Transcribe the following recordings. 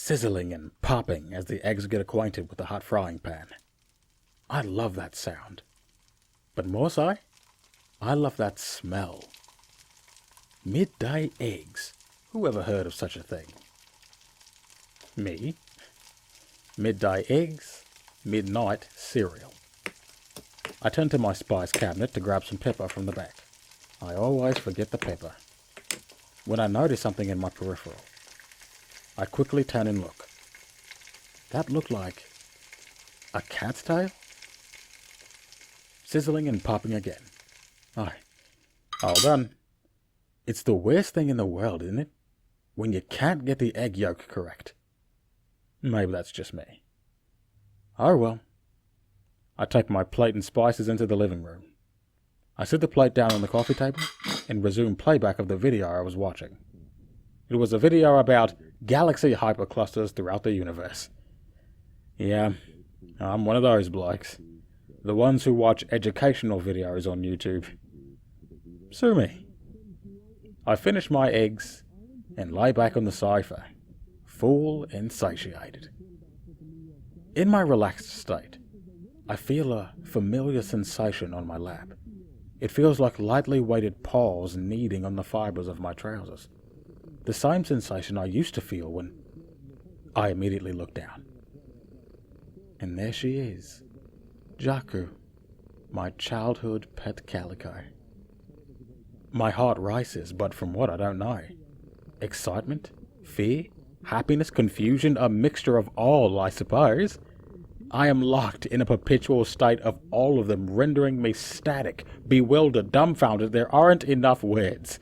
sizzling and popping as the eggs get acquainted with the hot frying pan. I love that sound. But more so, I love that smell. Midday eggs. Who ever heard of such a thing? Me. Midday eggs, midnight cereal. I turn to my spice cabinet to grab some pepper from the back. I always forget the pepper. When I notice something in my peripheral, I quickly turn and look. That looked like a cat's tail? Sizzling and popping again. All done. It's the worst thing in the world, isn't it? When you can't get the egg yolk correct. Maybe that's just me. Oh well. I take my plate and spices into the living room. I sit the plate down on the coffee table and resume playback of the video I was watching. It was a video about galaxy hyperclusters throughout the universe. Yeah, I'm one of those blokes. The ones who watch educational videos on YouTube. Sue me. I finish my eggs and lay back on the sofa, full and satiated. In my relaxed state, I feel a familiar sensation on my lap. It feels like lightly weighted paws kneading on the fibers of my trousers. The same sensation I used to feel when I immediately look down. And there she is, Joku, my childhood pet calico. My heart races, but from what I don't know. Excitement, fear, happiness, confusion, a mixture of all, I suppose. I am locked in a perpetual state of all of them, rendering me static, bewildered, dumbfounded. There aren't enough words.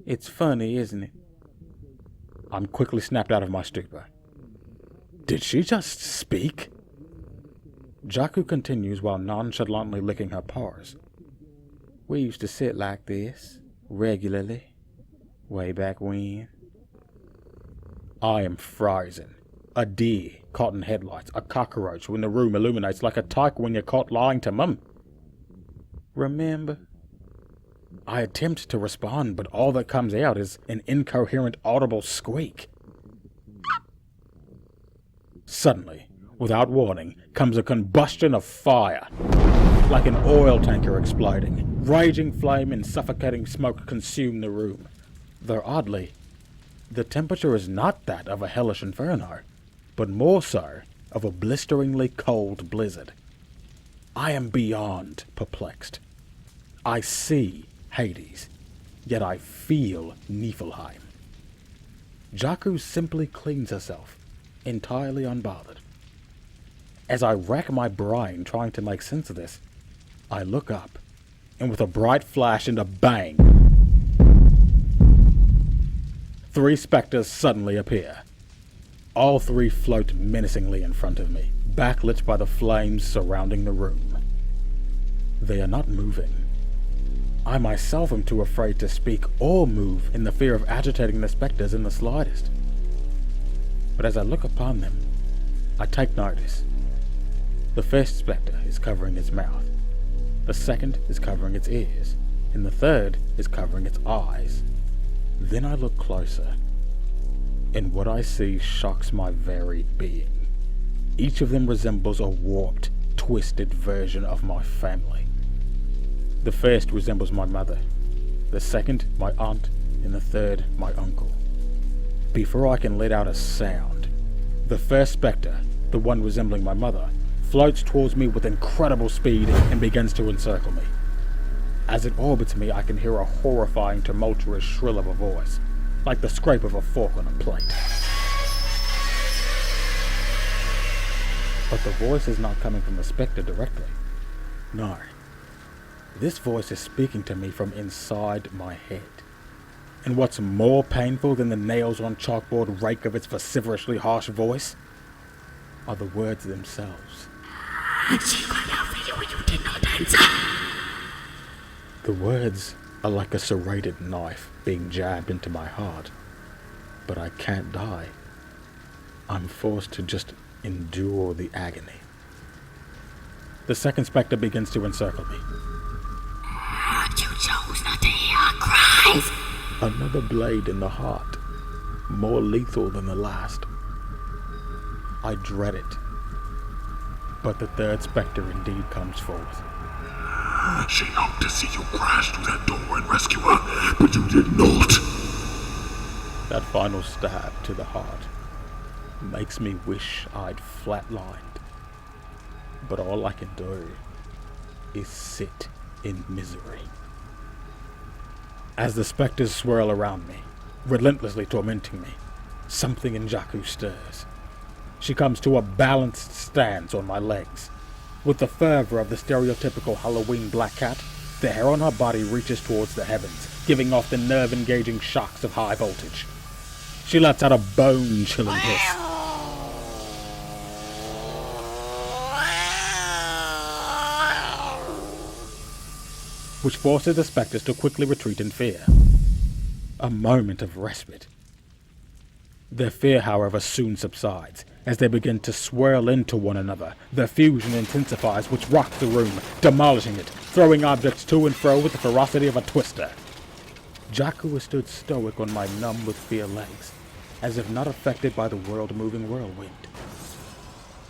It's funny, isn't it? I'm quickly snapped out of my stupor. Did she just speak? Joku continues while nonchalantly licking her paws. We used to sit like this, regularly, way back when. I am frozen. A deer caught in headlights, a cockroach when the room illuminates like a tyke when you're caught lying to mum. Remember? I attempt to respond, but all that comes out is an incoherent, audible squeak. Suddenly, without warning, comes a combustion of fire, like an oil tanker exploding. Raging flame and suffocating smoke consume the room. Though oddly, the temperature is not that of a hellish inferno, but more so of a blisteringly cold blizzard. I am beyond perplexed. I see Hades, yet I feel Niflheim. Joku simply cleans herself, entirely unbothered. As I rack my brain trying to make sense of this, I look up, and with a bright flash and a bang, 3 spectres suddenly appear. All 3 float menacingly in front of me, backlit by the flames surrounding the room. They are not moving. I myself am too afraid to speak or move in the fear of agitating the spectres in the slightest. But as I look upon them, I take notice. The first spectre is covering its mouth, the second is covering its ears, and the third is covering its eyes. Then I look closer, and what I see shocks my very being. Each of them resembles a warped, twisted version of my family. The first resembles my mother, the second my aunt, and the third my uncle. Before I can let out a sound, the first spectre, the one resembling my mother, floats towards me with incredible speed and begins to encircle me. As it orbits me, I can hear a horrifying, tumultuous shrill of a voice, like the scrape of a fork on a plate. But the voice is not coming from the spectre directly. No. This voice is speaking to me from inside my head. And what's more painful than the nails on chalkboard rake of its vociferously harsh voice are the words themselves. The words are like a serrated knife being jabbed into my heart. But I can't die. I'm forced to just endure the agony. The second spectre begins to encircle me. You chose not to hear our cries. Another blade in the heart. more lethal than the last. I dread it. But the third spectre indeed comes forth. She hoped to see you crash through that door and rescue her, but you did not. That final stab to the heart makes me wish I'd flatlined. But all I can do is sit in misery. As the spectres swirl around me, relentlessly tormenting me, something in Joku stirs. She comes to a balanced stance on my legs. With the fervor of the stereotypical Halloween black cat, the hair on her body reaches towards the heavens, giving off the nerve-engaging shocks of high voltage. She lets out a bone-chilling hiss. Which forces the spectres to quickly retreat in fear. A moment of respite. Their fear, however, soon subsides, as they begin to swirl into one another. Their fusion intensifies, which rocks the room, demolishing it, throwing objects to and fro with the ferocity of a twister. Joku stood stoic on my numb with fear legs, as if not affected by the world-moving whirlwind.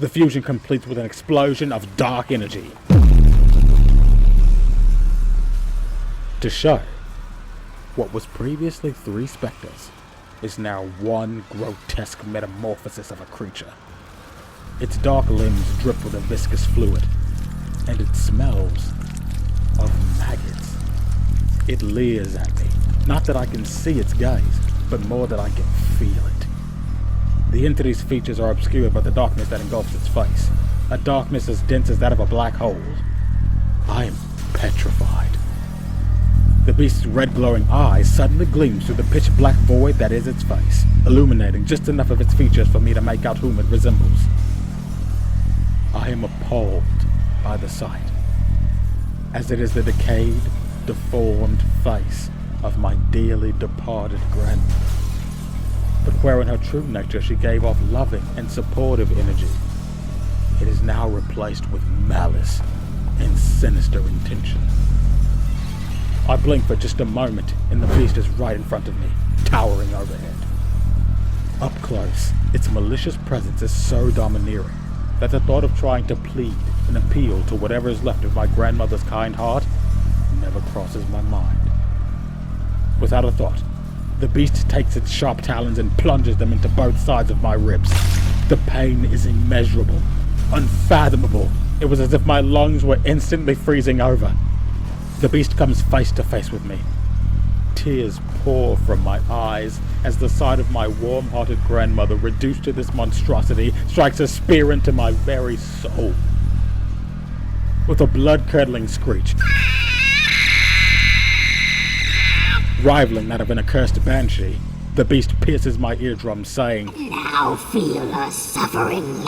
The fusion completes with an explosion of dark energy. To show what was previously 3 spectres is now one grotesque metamorphosis of a creature. Its dark limbs drip with a viscous fluid, and it smells of maggots. It leers at me, not that I can see its gaze, but more that I can feel it. The entity's features are obscured by the darkness that engulfs its face, a darkness as dense as that of a black hole. I am petrified. The beast's red glowing eyes suddenly gleams through the pitch-black void that is its face, illuminating just enough of its features for me to make out whom it resembles. I am appalled by the sight, as it is the decayed, deformed face of my dearly departed grandmother. But where in her true nature she gave off loving and supportive energy, it is now replaced with malice and sinister intention. I blink for just a moment, and the beast is right in front of me, towering overhead. Up close, its malicious presence is so domineering that the thought of trying to plead and appeal to whatever is left of my grandmother's kind heart never crosses my mind. Without a thought, the beast takes its sharp talons and plunges them into both sides of my ribs. The pain is immeasurable, unfathomable. It was as if my lungs were instantly freezing over. The beast comes face to face with me. Tears pour from my eyes as the sight of my warm-hearted grandmother reduced to this monstrosity strikes a spear into my very soul. With a blood-curdling screech, rivaling that of an accursed banshee, the beast pierces my eardrum, saying, "Now feel her suffering."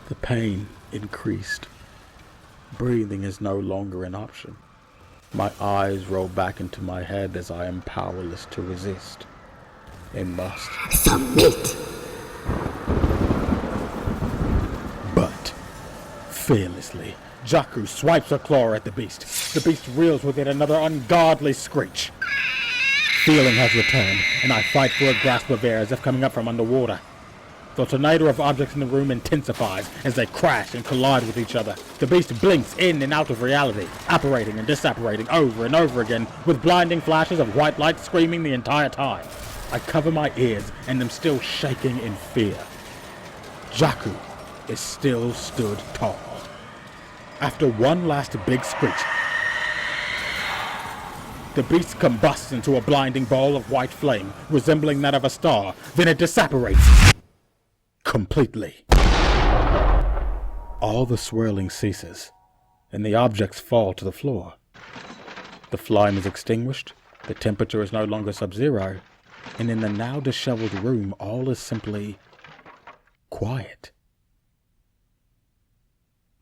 The pain increased. Breathing is no longer an option. My eyes roll back into my head as I am powerless to resist. and must. Submit! But, fearlessly, Joku swipes a claw at the beast. The beast reels with yet another ungodly screech. Feeling has returned, and I fight for a grasp of air as if coming up from underwater. The tornado of objects in the room intensifies as they crash and collide with each other. The beast blinks in and out of reality, apparating and disapparating over and over again, with blinding flashes of white light screaming the entire time. I cover my ears and am still shaking in fear. Joku is still stood tall. After one last big screech, the beast combusts into a blinding ball of white flame, resembling that of a star. Then it disapparates completely. All the swirling ceases, and the objects fall to the floor. The flame is extinguished, the temperature is no longer sub-zero, and in the now disheveled room all is simply quiet.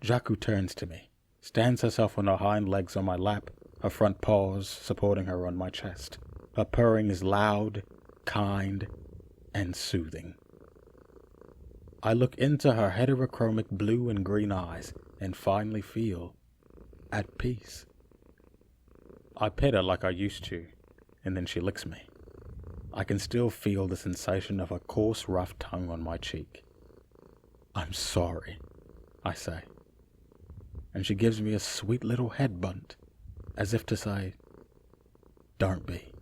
Joku turns to me, stands herself on her hind legs on my lap, her front paws supporting her on my chest. Her purring is loud, kind, and soothing. I look into her heterochromic blue and green eyes and finally feel at peace. I pet her like I used to, and then she licks me. I can still feel the sensation of her coarse, rough tongue on my cheek. "I'm sorry," I say. And she gives me a sweet little head bunt, as if to say, "Don't be."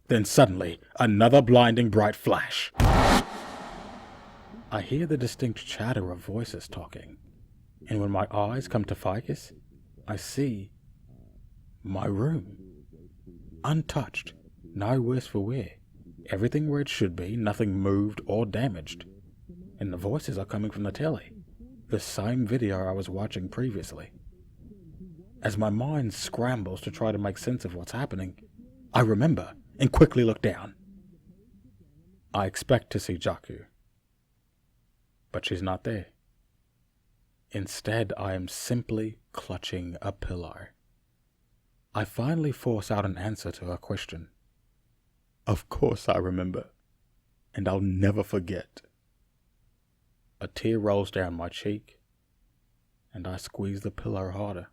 Then suddenly, another blinding bright flash. I hear the distinct chatter of voices talking, and when my eyes come to focus, I see my room. Untouched, no worse for wear. Everything where it should be, nothing moved or damaged. And the voices are coming from the telly, the same video I was watching previously. As my mind scrambles to try to make sense of what's happening, I remember and quickly look down. I expect to see Joku, but she's not there. Instead, I am simply clutching a pillow. I finally force out an answer to her question. "Of course I remember, and I'll never forget." A tear rolls down my cheek, and I squeeze the pillow harder.